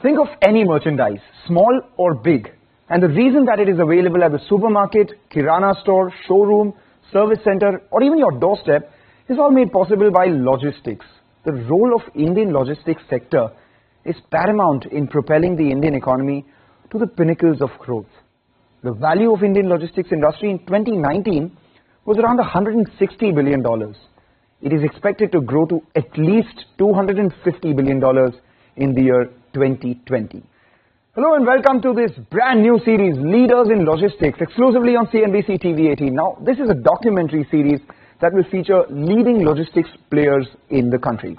Think of any merchandise, small or big, and the reason that it is available at the supermarket, kirana store, showroom, service center, or even your doorstep is all made possible by logistics. The role of Indian logistics sector is paramount in propelling the Indian economy to the pinnacles of growth. The value of Indian logistics industry in 2019 was around $160 billion. It is expected to grow to at least $250 billion in the year 2020. Hello and welcome to this brand new series, Leaders in Logistics, exclusively on CNBC-TV18. Now, this is a documentary series that will feature leading logistics players in the country.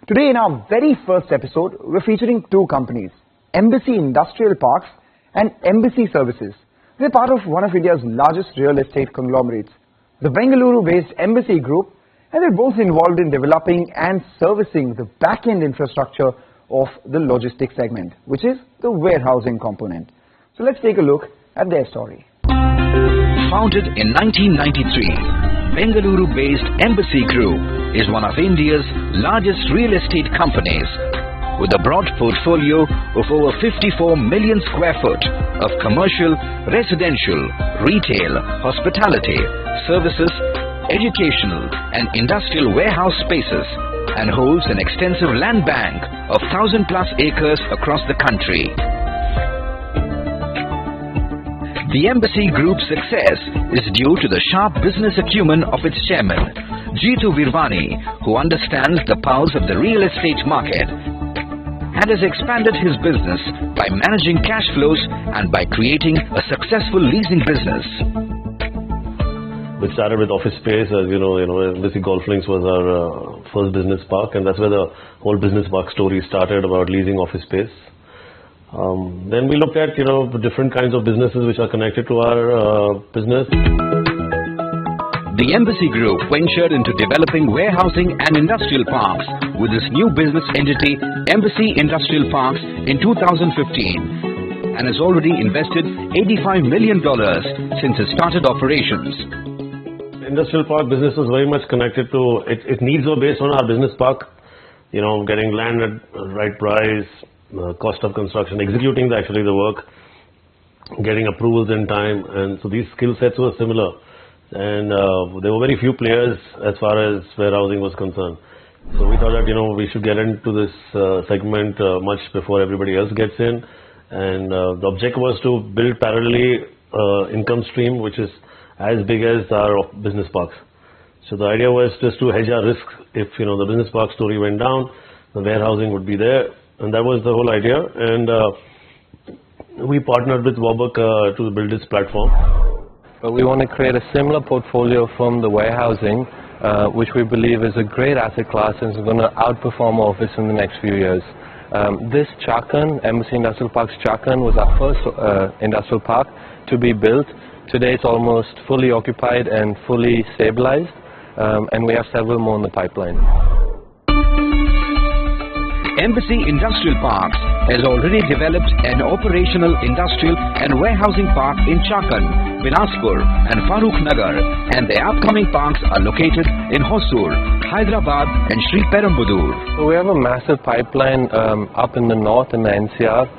Today, in our very first episode, we're featuring two companies, Embassy Industrial Parks and Embassy Services. They're part of one of India's largest real estate conglomerates, the Bengaluru-based Embassy Group, and they're both involved in developing and servicing the back-end infrastructure of the logistics segment, which is the warehousing component. So let's take a look at their story. Founded in 1993, Bengaluru-based Embassy Group is one of India's largest real estate companies, with a broad portfolio of over 54 million square foot of commercial, residential, retail, hospitality, services, educational and industrial warehouse spaces, and holds an extensive land bank of 1,000+ acres across the country. The Embassy Group's success is due to the sharp business acumen of its chairman, Jitu Virvani, who understands the pulse of the real estate market and has expanded his business by managing cash flows and by creating a successful leasing business. We started with office space. As you know, Embassy Golf Links was our first business park, and that's where the whole business park story started, about leasing office space. Then we looked at, the different kinds of businesses which are connected to our business. The Embassy Group ventured into developing warehousing and industrial parks with its new business entity, Embassy Industrial Parks, in 2015, and has already invested $85 million since it started operations. Industrial park business was very much connected to, its needs were based on our business park, getting land at the right price, cost of construction, executing the work, getting approvals in time, and so these skill sets were similar. And there were very few players as far as warehousing was concerned. So we thought that, we should get into this segment much before everybody else gets in. And the objective was to build parallelly income stream which is as big as our business parks. So the idea was just to hedge our risk. If the business park story went down, the warehousing would be there, and that was the whole idea. And we partnered with Warburg to build this platform. But we want to create a similar portfolio from the warehousing, which we believe is a great asset class and is going to outperform office in the next few years. This Chakan, Embassy Industrial Parks Chakan, was our first industrial park to be built. Today it's almost fully occupied and fully stabilized, and we have several more in the pipeline. Embassy Industrial Parks has already developed an operational industrial and warehousing park in Chakan, Binaspur and Farooq Nagar, and their upcoming parks are located in Hosur, Hyderabad and Sri Perumbudur. So we have a massive pipeline up in the north in the NCR,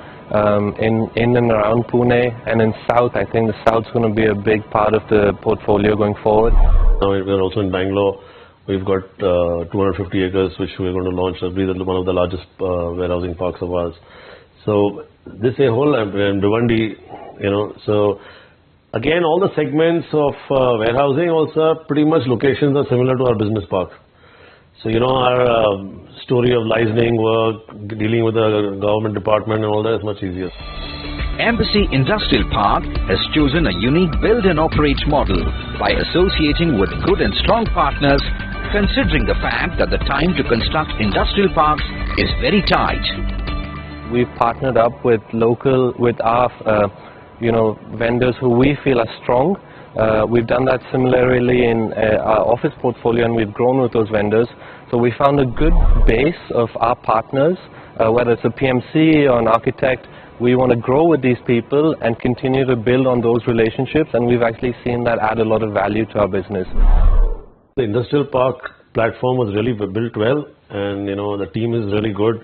in and around Pune, and in south. I think the south's going to be a big part of the portfolio going forward. Now we're also in Bangalore. We've got 250 acres which we're going to launch. It'll be one of the largest warehousing parks of ours. So this is a whole, and Bhiwandi, so again all the segments of warehousing also pretty much locations are similar to our business park. So our story of licensing work, dealing with the government department and all that is much easier. Embassy Industrial Park has chosen a unique build and operate model by associating with good and strong partners, considering the fact that the time to construct industrial parks is very tight. We've partnered up with our vendors who we feel are strong. We've done that similarly in our office portfolio, and we've grown with those vendors. So we found a good base of our partners, whether it's a PMC or an architect. We want to grow with these people and continue to build on those relationships, and we've actually seen that add a lot of value to our business. The industrial park platform was really built well, and the team is really good.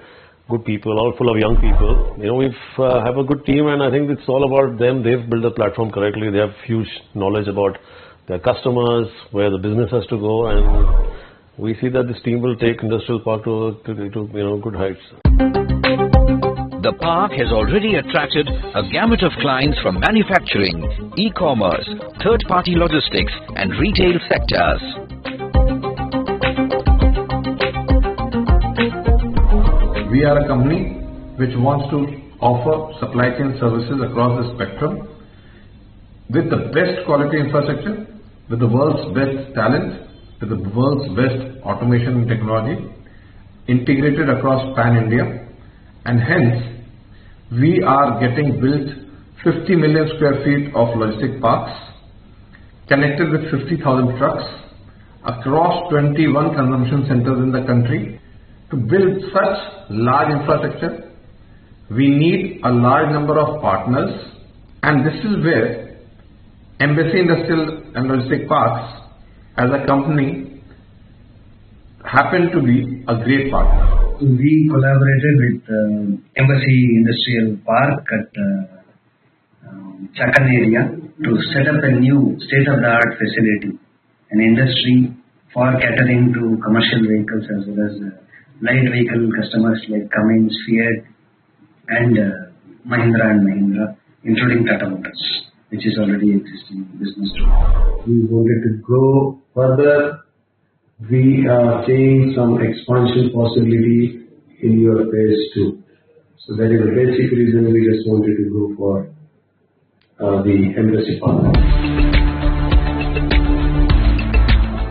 good people, all full of young people. You know, we have a good team, and I think it's all about them. They've built the platform correctly. They have huge knowledge about their customers, where the business has to go, and we see that this team will take Industrial Park to good heights. The park has already attracted a gamut of clients from manufacturing, e-commerce, third-party logistics and retail sectors. We are a company which wants to offer supply chain services across the spectrum with the best quality infrastructure, with the world's best talent, with the world's best automation and technology, integrated across pan-India, and hence we are getting built 50 million square feet of logistic parks, connected with 50,000 trucks across 21 consumption centers in the country. To build such large infrastructure, we need a large number of partners, and this is where Embassy Industrial and Logistic Parks as a company happen to be a great partner. We collaborated with Embassy Industrial Park at Chakan area to set up a new state-of-the-art facility, an industry for catering to commercial vehicles as well as light vehicle customers like Cummins, Fiat and Mahindra and Mahindra, including Tata Motors, which is already existing business. We wanted to grow further. We are seeing some expansion possibility in your phase 2. So that is the basic reason we just wanted to go for the Embassy Park.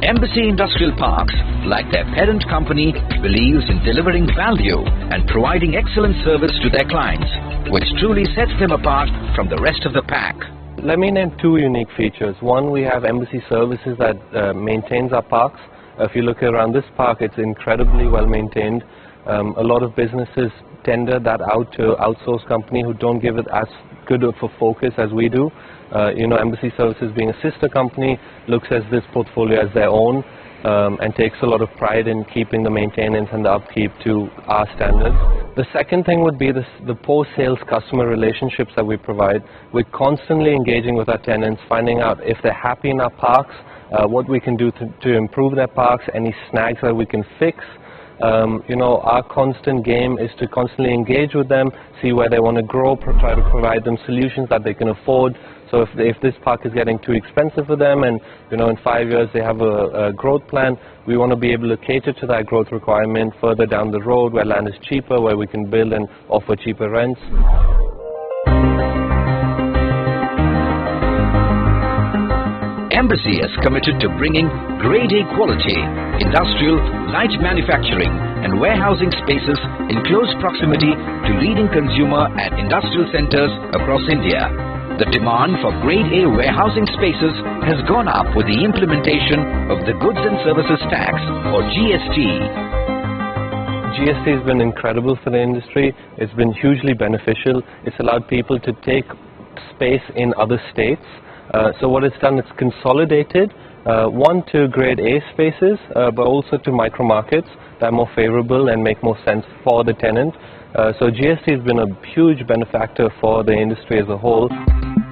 Embassy Industrial Parks, like their parent company, believes in delivering value and providing excellent service to their clients, which truly sets them apart from the rest of the pack. Let me name two unique features. One, we have Embassy Services that maintains our parks. If you look around this park, it's incredibly well maintained. A lot of businesses tender that out to outsource company who don't give it as good of a focus as we do. Embassy Services, being a sister company, looks at this portfolio as their own and takes a lot of pride in keeping the maintenance and the upkeep to our standards. The second thing would be the post-sales customer relationships that we provide. We're constantly engaging with our tenants, finding out if they're happy in our parks, what we can do to improve their parks, any snags that we can fix. Our constant game is to constantly engage with them, see where they want to grow, try to provide them solutions that they can afford. So if this park is getting too expensive for them and in 5 years they have a growth plan, we want to be able to cater to that growth requirement further down the road where land is cheaper, where we can build and offer cheaper rents. Embassy is committed to bringing grade A quality, industrial, light manufacturing and warehousing spaces in close proximity to leading consumer and industrial centers across India. The demand for grade A warehousing spaces has gone up with the implementation of the Goods and Services Tax or GST. GST has been incredible for the industry. It's been hugely beneficial. It's allowed people to take space in other states. So what it's done, it's consolidated, one to grade A spaces, but also to micro markets that are more favorable and make more sense for the tenant. So GST has been a huge benefactor for the industry as a whole.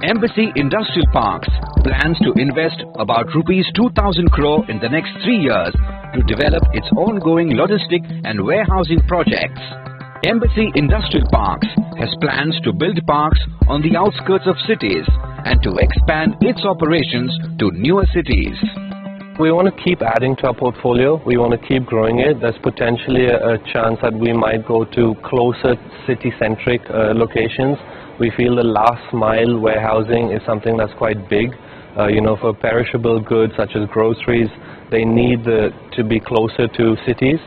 Embassy Industrial Parks plans to invest about rupees 2,000 crore in the next 3 years to develop its ongoing logistic and warehousing projects. Embassy Industrial Parks has plans to build parks on the outskirts of cities and to expand its operations to newer cities. We want to keep adding to our portfolio. We want to keep growing it. There's potentially a chance that we might go to closer city-centric locations. We feel the last mile warehousing is something that's quite big. For perishable goods such as groceries, they need to be closer to cities.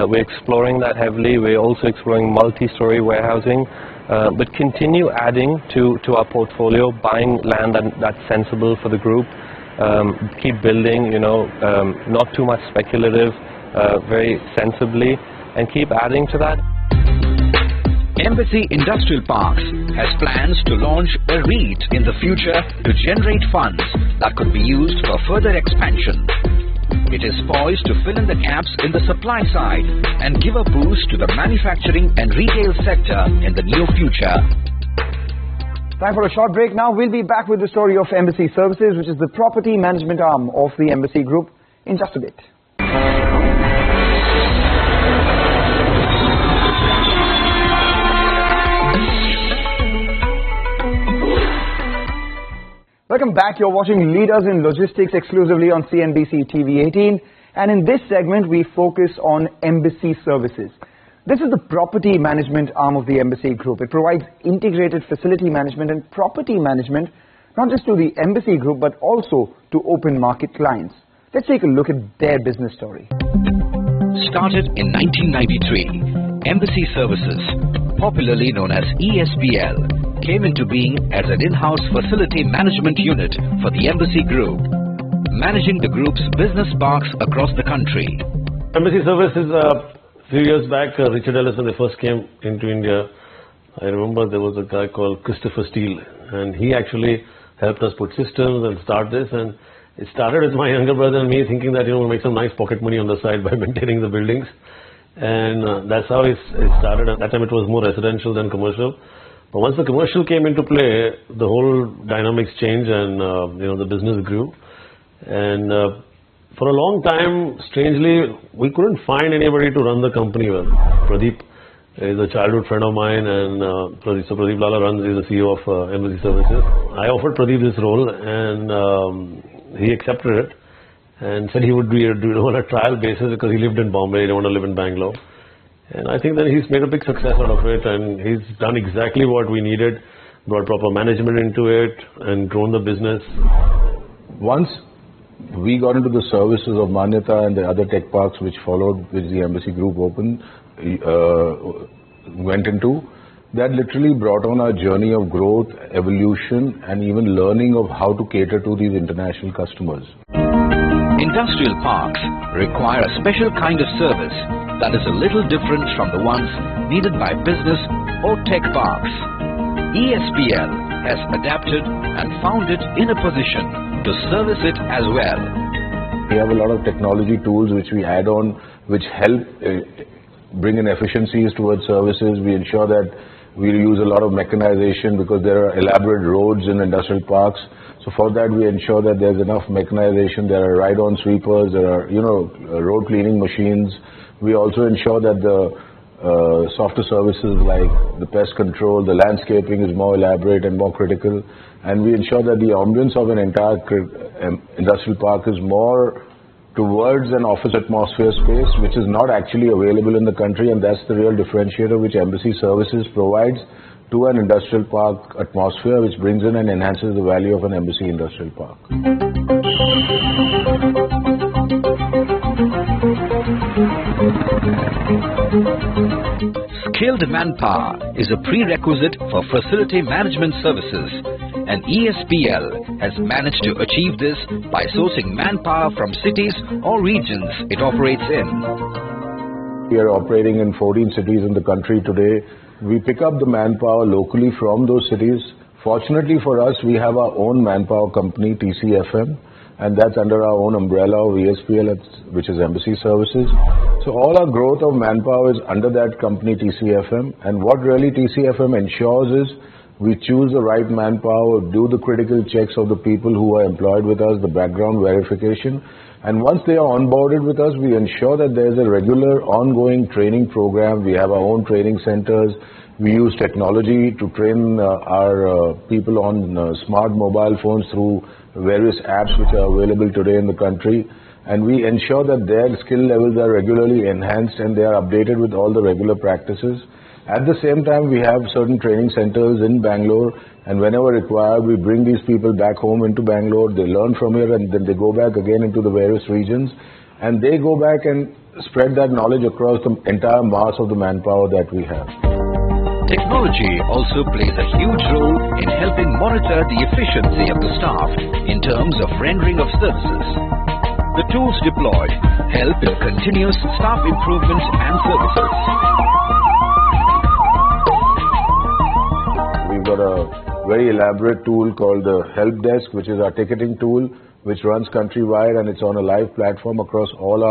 We're exploring that heavily. We're also exploring multi-story warehousing, but continue adding to our portfolio, buying land that's sensible for the group. Keep building, not too much speculative, very sensibly, and keep adding to that. Embassy Industrial Parks has plans to launch a REIT in the future to generate funds that could be used for further expansion. it is poised to fill in the gaps in the supply side and give a boost to the manufacturing and retail sector in the near future. Time for a short break. Now we'll be back with the story of Embassy Services, which is the property management arm of the Embassy Group, in just a bit. Welcome back. You're watching Leaders in Logistics exclusively on CNBC-TV18. And in this segment, we focus on Embassy Services. This is the property management arm of the Embassy Group. It provides integrated facility management and property management, not just to the Embassy Group, but also to open market clients. Let's take a look at their business story. Started in 1993, Embassy Services, popularly known as ESPL, came into being as an in-house facility management unit for the Embassy Group, managing the group's business parks across the country. Embassy Services, a few years back, Richard Ellis, when they first came into India, I remember there was a guy called Christopher Steele, and he actually helped us put systems and start this. And it started with my younger brother and me thinking that, we'll make some nice pocket money on the side by maintaining the buildings. And that's how it started. At that time, it was more residential than commercial. But once the commercial came into play, the whole dynamics changed, and the business grew. And for a long time, strangely, we couldn't find anybody to run the company well. Pradeep is a childhood friend of mine, and Pradeep Lala is the CEO of Embassy Services. I offered Pradeep this role, and he accepted it and said he would do it on a trial basis because he lived in Bombay, he didn't want to live in Bangalore. And I think that he's made a big success out of it, and he's done exactly what we needed, brought proper management into it, and grown the business. Once we got into the services of Manyata and the other tech parks which followed, which the Embassy Group went into, that literally brought on our journey of growth, evolution, and even learning of how to cater to these international customers. Industrial parks require a special kind of service that is a little different from the ones needed by business or tech parks. ESPL has adapted and found it in a position to service it as well. We have a lot of technology tools which we add on, which help bring in efficiencies towards services. We ensure that we use a lot of mechanization because there are elaborate roads in industrial parks. So for that, we ensure that there's enough mechanization. There are ride-on sweepers, there are, road cleaning machines. We also ensure that the softer services like the pest control, the landscaping is more elaborate and more critical. And we ensure that the ambience of an entire industrial park is more towards an office atmosphere space, which is not actually available in the country, and that's the real differentiator which Embassy Services provides to an industrial park atmosphere, which brings in and enhances the value of an Embassy industrial park. Skilled manpower is a prerequisite for facility management services, and ESPL has managed to achieve this by sourcing manpower from cities or regions it operates in. We are operating in 14 cities in the country today. We pick up the manpower locally from those cities. Fortunately for us, we have our own manpower company, TCFM, and that's under our own umbrella of ESPL, which is Embassy Services. So all our growth of manpower is under that company, TCFM. And what really TCFM ensures is we choose the right manpower, do the critical checks of the people who are employed with us, the background verification. And once they are onboarded with us, we ensure that there is a regular ongoing training program. We have our own training centers. We use technology to train our people on smart mobile phones through various apps which are available today in the country. And we ensure that their skill levels are regularly enhanced and they are updated with all the regular practices. At the same time, we have certain training centers in Bangalore, and whenever required, we bring these people back home into Bangalore. They learn from here, and then they go back again into the various regions, and they go back and spread that knowledge across the entire mass of the manpower that we have. Technology also plays a huge role in helping monitor the efficiency of the staff in terms of rendering of services. The tools deployed help in continuous staff improvement and services. We've got a very elaborate tool called the help desk, which is our ticketing tool, which runs countrywide, and it's on a live platform across all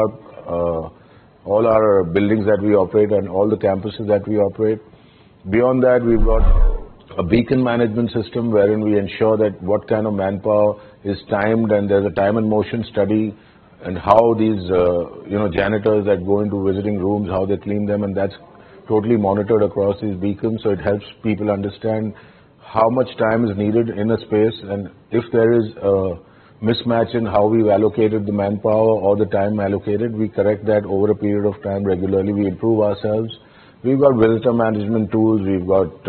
our buildings that we operate and all the campuses that we operate. Beyond that, we've got a beacon management system wherein we ensure that what kind of manpower is timed, and there's a time and motion study, and how these janitors that go into visiting rooms, how they clean them, and that's totally monitored across these beacons. So it helps people understand how much time is needed in a space, and if there is a mismatch in how we've allocated the manpower or the time allocated, we correct that over a period of time regularly. We improve ourselves. We've got visitor management tools. We've got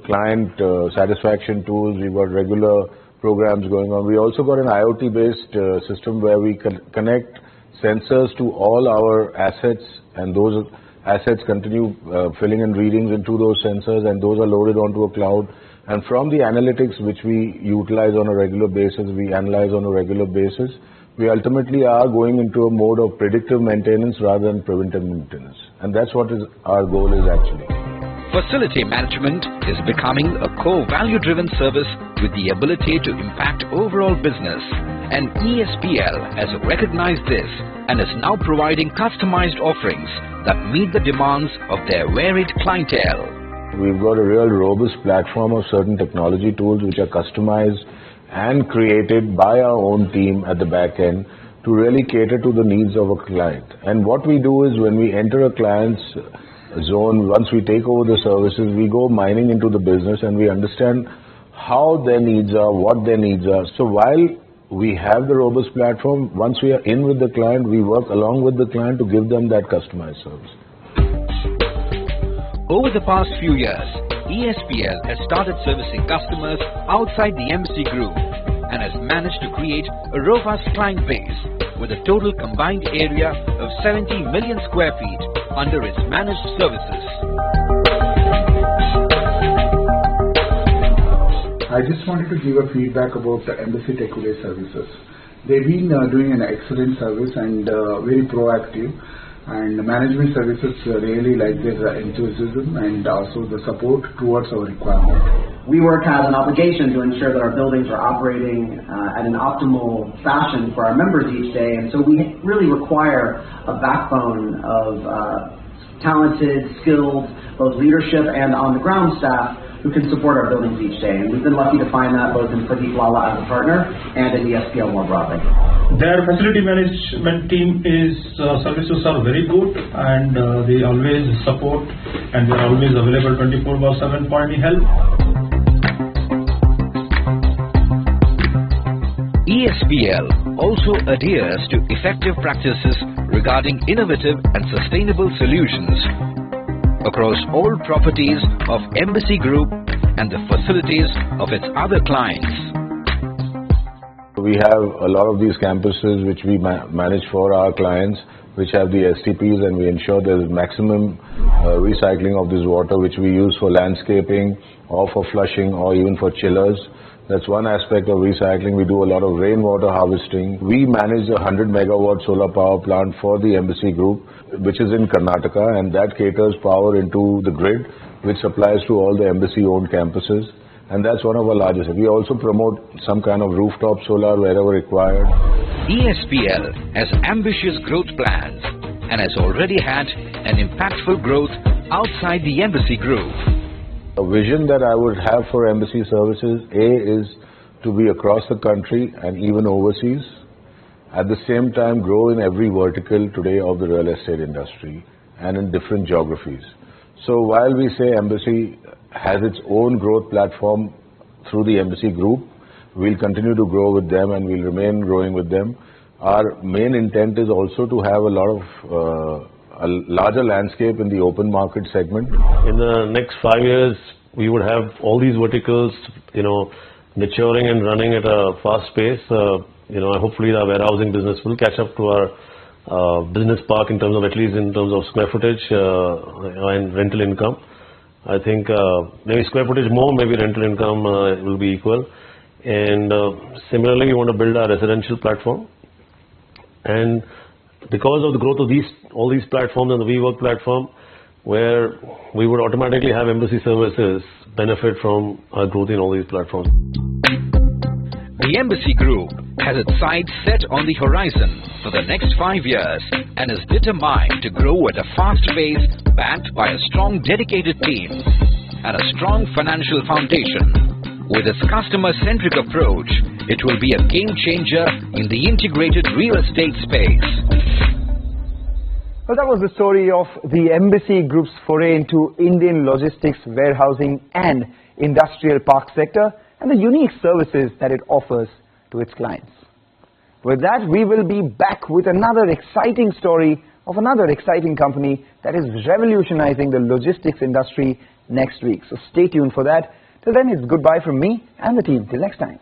client satisfaction tools. We've got regular programs going on. We also got an IoT-based system where we connect sensors to all our assets, and those assets continue filling in readings into those sensors, and those are loaded onto a cloud. And from the analytics which we utilize on a regular basis, we analyze on a regular basis, we ultimately are going into a mode of predictive maintenance rather than preventive maintenance. And that's what our goal is actually. Facility management is becoming a core value-driven service with the ability to impact overall business. And ESPL has recognized this and is now providing customized offerings that meet the demands of their varied clientele. We've got a real robust platform of certain technology tools which are customized and created by our own team at the back end to really cater to the needs of a client. And what we do is, when we enter a client's zone, once we take over the services, we go mining into the business and we understand how their needs are, what their needs are. So while we have the robust platform, once we are in with the client, we work along with the client to give them that customized service. Over the past few years, ESPL has started servicing customers outside the embassy group and has managed to create a robust client base with a total combined area of 70 million square feet under its managed services. I just wanted to give a feedback about the Embassy Takeaway services. They've been doing an excellent service and very proactive. And the management services really like their enthusiasm and also the support towards our requirement. WeWork has an obligation to ensure that our buildings are operating at an optimal fashion for our members each day, and so we really require a backbone of talented, skilled, both leadership and on-the-ground staff who can support our buildings each day. And we've been lucky to find that both in Pradeep Lala as a partner and in ESPL more broadly. Their facility management team services are very good, and they always support, and they are always available 24/7 for any help. ESPL also adheres to effective practices regarding innovative and sustainable solutions across all properties of Embassy Group and the facilities of its other clients. We have a lot of these campuses which we manage for our clients, which have the STPs, and we ensure there is maximum recycling of this water, which we use for landscaping or for flushing or even for chillers. That's one aspect of recycling. We do a lot of rainwater harvesting. We manage a 100 megawatt solar power plant for the Embassy Group, which is in Karnataka, and that caters power into the grid, which supplies to all the embassy-owned campuses. And that's one of our largest. We also promote some kind of rooftop solar wherever required. ESPL has ambitious growth plans and has already had an impactful growth outside the Embassy Group. A vision that I would have for embassy services, is to be across the country and even overseas. At the same time, grow in every vertical today of the real estate industry and in different geographies. So while we say embassy has its own growth platform through the Embassy Group, we'll continue to grow with them and we'll remain growing with them. Our main intent is also to have a larger landscape in the open market segment. In the next 5 years, we would have all these verticals, maturing and running at a fast pace. Hopefully the warehousing business will catch up to our business park in terms of, at least in terms of square footage and rental income. I think maybe square footage more, maybe rental income will be equal. And similarly, we want to build our residential platform. And because of the growth of all these platforms and the WeWork platform, where we would automatically have embassy services benefit from our growth in all these platforms. The Embassy Group has its sights set on the horizon for the next 5 years and is determined to grow at a fast pace, backed by a strong, dedicated team and a strong financial foundation. With its customer-centric approach, it will be a game changer in the integrated real estate space. Well, that was the story of the Embassy Group's foray into Indian logistics, warehousing and industrial park sector and the unique services that it offers to its clients. With that, we will be back with another exciting story of another exciting company that is revolutionizing the logistics industry next week. So stay tuned for that. Till then, it's goodbye from me and the team. Till next time.